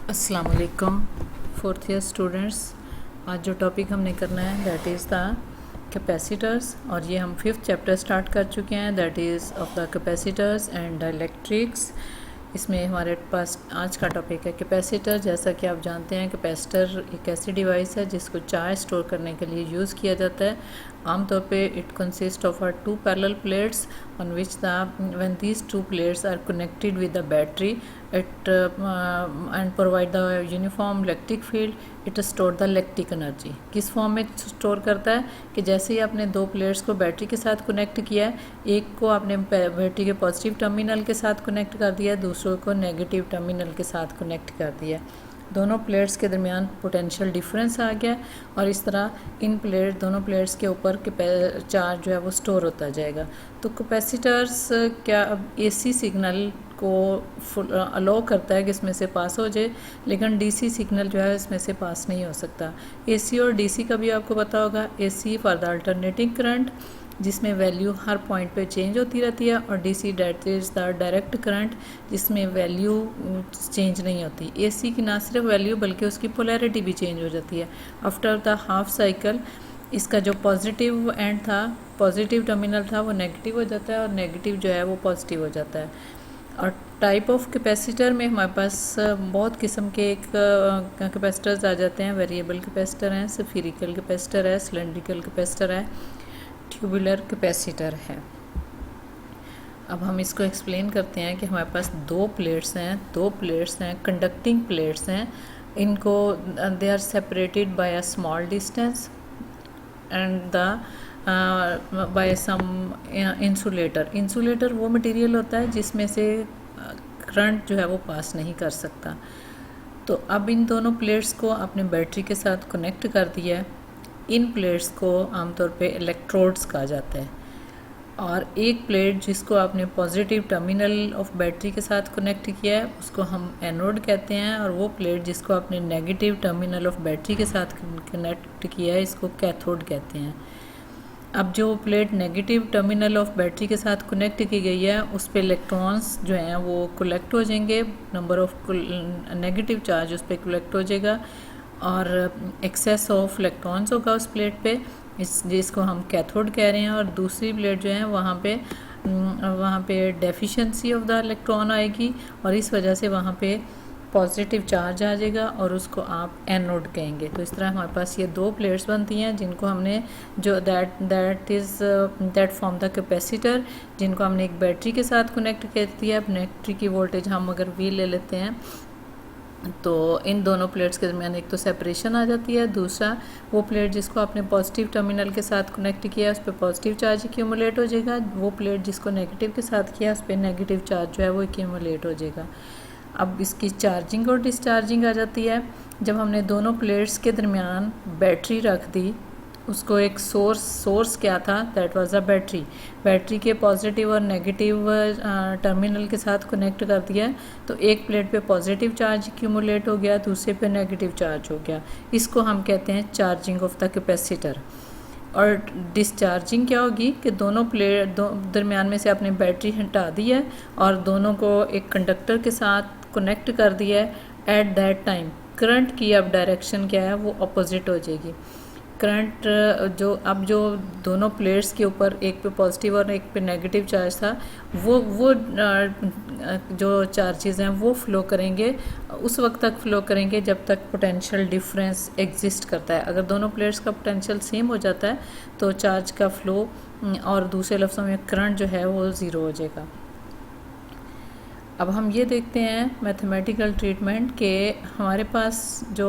अस्सलाम वालेकुम fourth year students. आज जो टॉपिक हमने करना है दैट इज़ द कैपेसिटर्स, और ये हम 5th चैप्टर स्टार्ट कर चुके हैं that is of the capacitors and electrics. इसमें हमारे पास आज का टॉपिक है कैपेसिटर। जैसा कि आप जानते हैं कैपेसिटर एक ऐसी डिवाइस है जिसको चार्ज स्टोर करने के लिए यूज़ किया जाता है। आमतौर पे it consist of two parallel plates on which when these two plates are connected with the battery and provide the uniform electric field, it store the electric energy। किस form में स्टोर करता है कि जैसे ही आपने दो प्लेट्स को battery के साथ कनेक्ट किया है, एक को आपने बैटरी के पॉजिटिव टर्मिनल के साथ कनेक्ट कर दिया है, दूसरे को नेगेटिव टर्मिनल के साथ कनेक्ट कर दिया है। दोनों प्लेट्स के दरमियान पोटेंशियल डिफरेंस आ गया और इस तरह दोनों प्लेट्स के ऊपर चार्ज जो है वो स्टोर होता जाएगा। तो कैपेसिटर्स क्या अब एसी सिग्नल को अलो करता है कि इसमें से पास हो जाए, लेकिन डीसी सिग्नल जो है इसमें से पास नहीं हो सकता। एसी और डीसी का भी आपको पता होगा। AC for the alternating current जिसमें वैल्यू हर पॉइंट पे चेंज होती रहती है, और DC that is the direct current जिसमें वैल्यू चेंज नहीं होती। एसी की ना सिर्फ वैल्यू बल्कि उसकी पोलैरिटी भी चेंज हो जाती है आफ्टर द हाफ साइकिल। इसका जो पॉजिटिव एंड था, पॉजिटिव टर्मिनल था, वो नेगेटिव हो जाता है और नेगेटिव जो है वो पॉजिटिव हो जाता है। और टाइप ऑफ कैपेसिटर में हमारे पास बहुत किस्म के एक कैपेसिटर्स आ जाते हैं। वेरिएबल कैपेसिटर हैं, स्फीरिकल कैपेसिटर है, सिलेंड्रिकल कैपेसिटर है, ट्यूबुलर कैपेसिटर है। अब हम इसको एक्सप्लेन करते हैं कि हमारे पास दो प्लेट्स हैं कंडक्टिंग प्लेट्स हैं। इनको they are separated by a small distance and the by some insulator वो मटेरियल होता है जिसमें से करंट जो है वो पास नहीं कर सकता। तो अब इन दोनों प्लेट्स को आपने बैटरी के साथ कनेक्ट कर दिया है। इन प्लेट्स को आमतौर पे इलेक्ट्रोड्स कहा जाता है, और एक प्लेट जिसको आपने पॉजिटिव टर्मिनल ऑफ बैटरी के साथ कनेक्ट किया है उसको हम एनोड कहते हैं, और वो प्लेट जिसको आपने नेगेटिव टर्मिनल ऑफ बैटरी के साथ कनेक्ट किया है इसको कैथोड कहते हैं। अब जो plate negative terminal of battery के साथ कनेक्ट की गई है उस पर इलेक्ट्रॉन्स जो हैं वो कलेक्ट हो जाएंगे, नंबर ऑफ नेगेटिव चार्ज उस पर कलेक्ट हो जाएगा और एक्सेस ऑफ इलेक्ट्रॉन्स होगा उस प्लेट पे, जिसको हम कैथोड कह रहे हैं। और दूसरी प्लेट जो है वहाँ पे डेफिशिएंसी ऑफ द इलेक्ट्रॉन आएगी और इस वजह से वहाँ पे पॉजिटिव चार्ज आ जाएगा और उसको आप एनोड कहेंगे। तो इस तरह हमारे पास ये दो प्लेट्स बनती हैं जिनको हमने जो दैट फॉर्म द कैपेसिटर, जिनको हमने एक बैटरी के साथ कनेक्ट कर दिया। बैटरी की वोल्टेज हम अगर V ले लेते हैं तो इन दोनों प्लेट्स के दरमियान एक तो सेपरेशन आ जाती है, दूसरा वो प्लेट जिसको आपने पॉजिटिव टर्मिनल के साथ कनेक्ट किया उस पर पॉजिटिव चार्ज एक्यूमुलेट हो जाएगा, वो प्लेट जिसको नेगेटिव के साथ किया उस पर नेगेटिव चार्ज जो है वो एक्यूमुलेट हो जाएगा। अब इसकी चार्जिंग और डिस्चार्जिंग आ जाती है। जब हमने दोनों प्लेट्स के दरमियान बैटरी रख दी, उसको एक सोर्स क्या था, दैट वाज अ बैटरी के पॉजिटिव और नेगेटिव टर्मिनल के साथ कनेक्ट कर दिया, तो एक प्लेट पे पॉजिटिव चार्ज एक्यूमुलेट हो गया, दूसरे पे नेगेटिव चार्ज हो गया। इसको हम कहते हैं चार्जिंग ऑफ द कैपेसिटर। और डिस्चार्जिंग क्या होगी कि दोनों प्लेट दरमियान में से आपने बैटरी हटा दी है और दोनों को एक कंडक्टर के साथ कनेक्ट कर दिया है। एट दैट टाइम करंट की अब डायरेक्शन क्या है वो अपोजिट हो जाएगी। करंट जो दोनों प्लेट्स के ऊपर एक पे पॉजिटिव और एक पे नेगेटिव चार्ज था, वो जो चार्जेस हैं वो फ्लो करेंगे, उस वक्त तक फ्लो करेंगे जब तक पोटेंशियल डिफरेंस एग्जिस्ट करता है। अगर दोनों प्लेट्स का पोटेंशियल सेम हो जाता है तो चार्ज का फ्लो और दूसरे लफ्ज़ों में करंट जो है वो ज़ीरो हो जाएगा। अब हम ये देखते हैं मैथमेटिकल ट्रीटमेंट के हमारे पास जो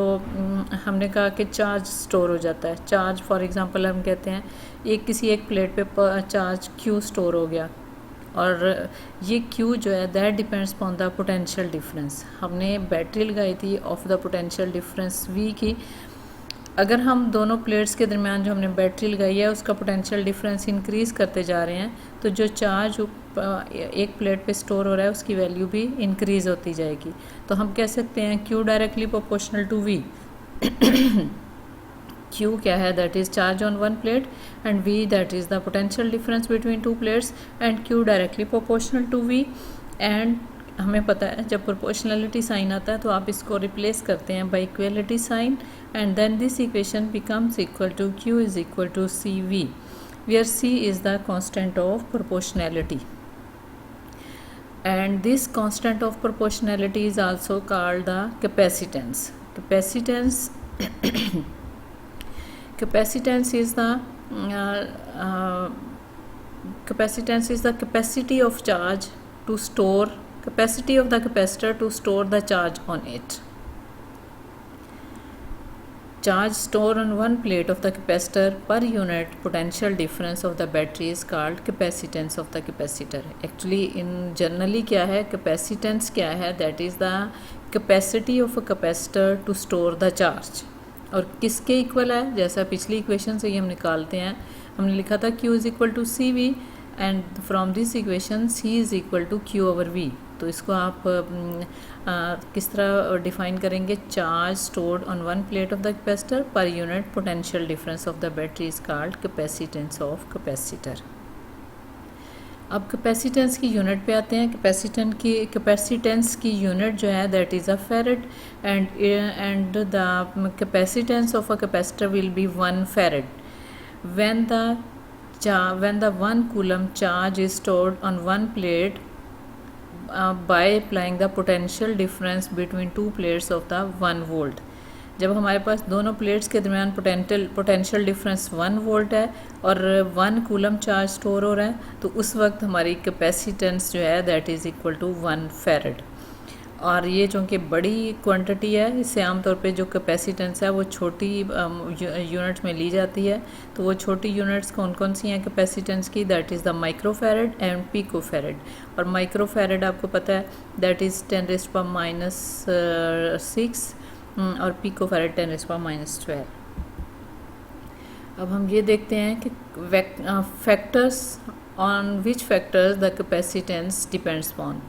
हमने कहा कि चार्ज स्टोर हो जाता है। चार्ज फॉर एग्जांपल हम कहते हैं किसी एक प्लेट पे चार्ज Q स्टोर हो गया, और ये Q जो है that depends upon the potential difference. हमने बैटरी लगाई थी of the potential difference V की। अगर हम दोनों प्लेट्स के दरमियान जो हमने बैटरी लगाई है उसका पोटेंशियल डिफरेंस इंक्रीज़ करते जा रहे हैं, तो जो चार्ज एक प्लेट पे स्टोर हो रहा है उसकी वैल्यू भी इंक्रीज़ होती जाएगी। तो हम कह सकते हैं Q directly proportional to V। Q क्या है, that is charge on one plate, and V that is the potential difference between two plates, and Q directly proportional to V, and हमें पता है जब प्रोपोर्शनलिटी साइन आता है तो आप इसको रिप्लेस करते हैं by equality sign, and then this equation becomes equal to Q is equal to CV, where C is the constant of proportionality, and this constant of proportionality is also called the capacitance. Capacitance is the capacity of charge to store, capacity of the capacitor to store the charge on it. Charge stored on one plate of the capacitor per unit potential difference of the battery is called capacitance of the capacitor. Actually in generally क्या है capacitance क्या है, that is the capacity of a capacitor to store the charge. और किसके equal है, जैसा पिछली equation से ही हम निकालते हैं, हमने लिखा था Q is equal to CV and from this equation C is equal to Q over V. तो इसको आप किस तरह डिफाइन करेंगे, charge stored on one plate of the capacitor per unit potential difference of the battery is called capacitance of capacitor. अब capacitance की unit पे आते हैं. कैपेसिटेंस की यूनिट जो है that is a farad, and the capacitance of a capacitor will B 1 farad when the 1 coulomb charge is stored on one plate by applying the potential difference between two plates of the 1 volt. जब हमारे पास दोनों plates के दरमियान potential difference 1 volt है और 1 coulomb charge store हो रहा है, तो उस वक्त हमारी कैपेसिटेंस जो है that is equal to 1 farad. और ये चूँकि बड़ी क्वांटिटी है, इससे आमतौर पे जो कैपेसिटेंस है वो छोटी यूनिट्स में ली जाती है. तो वो छोटी यूनिट्स कौन कौन सी हैं कैपेसिटेंस की, that is the microfarad and picofarad. और माइक्रोफैरेड आपको पता है दैट इज़ 10⁻⁻6 और पिकोफैरेड 10⁻⁻12. अब हम ये देखते हैं कि factors on which factors the capacitance depends upon,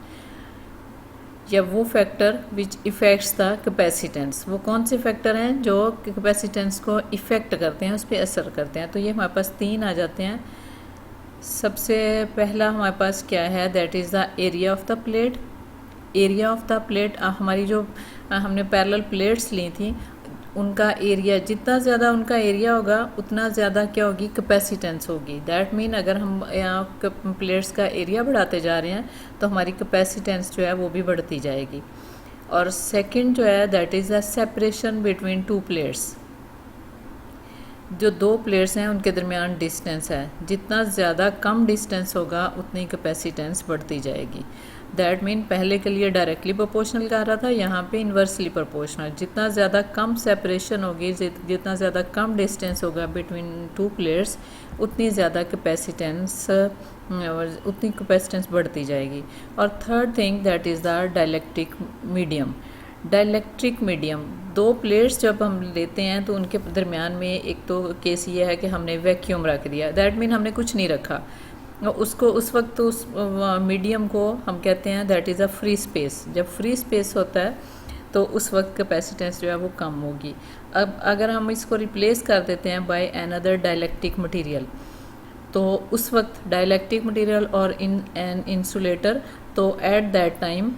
या वो factor which effects the capacitance, वो कौन से फैक्टर हैं जो कैपेसिटेंस को इफ़ेक्ट करते हैं, उस पर असर करते हैं. तो ये हमारे पास 3 आ जाते हैं. सबसे पहला हमारे पास क्या है, that is the area of the plate. Area of the plate, हमारी जो हमने पैरेलल प्लेट्स ली थी उनका एरिया, जितना ज़्यादा उनका एरिया होगा उतना ज़्यादा क्या होगी, कैपेसिटेंस होगी. दैट मीन अगर हम यहाँ प्लेट्स का एरिया बढ़ाते जा रहे हैं तो हमारी कैपेसिटेंस जो है वो भी बढ़ती जाएगी. और सेकंड जो है that is the separation between 2 plates. जो 2 प्लेट्स हैं उनके दरमियान डिस्टेंस है, जितना ज़्यादा कम डिस्टेंस होगा उतनी कैपेसिटेंस बढ़ती जाएगी. दैट मीन पहले के लिए डायरेक्टली प्रोपोर्शनल कह रहा था, यहाँ पे इन्वर्सली प्रोपोर्शनल. जितना ज़्यादा कम सेपरेशन होगी, जितना ज़्यादा कम डिस्टेंस होगा बिटवीन 2 प्लेट्स, उतनी ज़्यादा कैपेसिटेंस बढ़ती जाएगी. और third thing that is the dielectric medium. Dielectric medium, 2 plates जब हम लेते हैं तो उनके दरमियान में एक तो केस ये है कि हमने वैक्यूम रख दिया, दैट मीन हमने कुछ नहीं रखा, उसको उस वक्त तो उस मीडियम को हम कहते हैं that is a free space. जब फ्री स्पेस होता है तो उस वक्त कैपेसिटेंस जो है वो कम होगी. अब अगर हम इसको रिप्लेस कर देते हैं बाय अनदर डाइलेक्ट्रिक मटेरियल, तो उस वक्त डाइलेक्ट्रिक मटेरियल और इन एन इंसुलेटर, तो एट दैट टाइम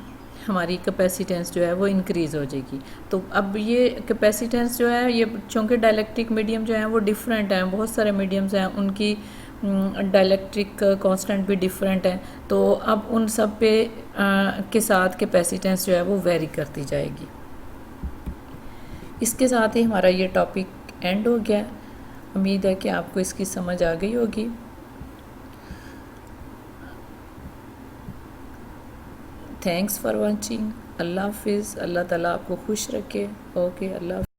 हमारी कैपेसिटेंस जो है वो इंक्रीज़ हो जाएगी. तो अब ये कैपेसिटेंस जो है, ये चूँकि डाइलेक्ट्रिक मीडियम जो है वो डिफरेंट हैं, बहुत सारे मीडियम्स हैं, उनकी डाइलेक्ट्रिक कांस्टेंट भी डिफरेंट है. तो अब उन सब पे के साथ कैपेसिटेंस जो है वो वेरी करती जाएगी. इसके साथ ही हमारा ये टॉपिक एंड हो गया. उम्मीद है कि आपको इसकी समझ आ गई होगी. Thanks for watching. अल्लाह हाफिज़. अल्लाह ताला आपको खुश रखे. ओके, अल्लाह.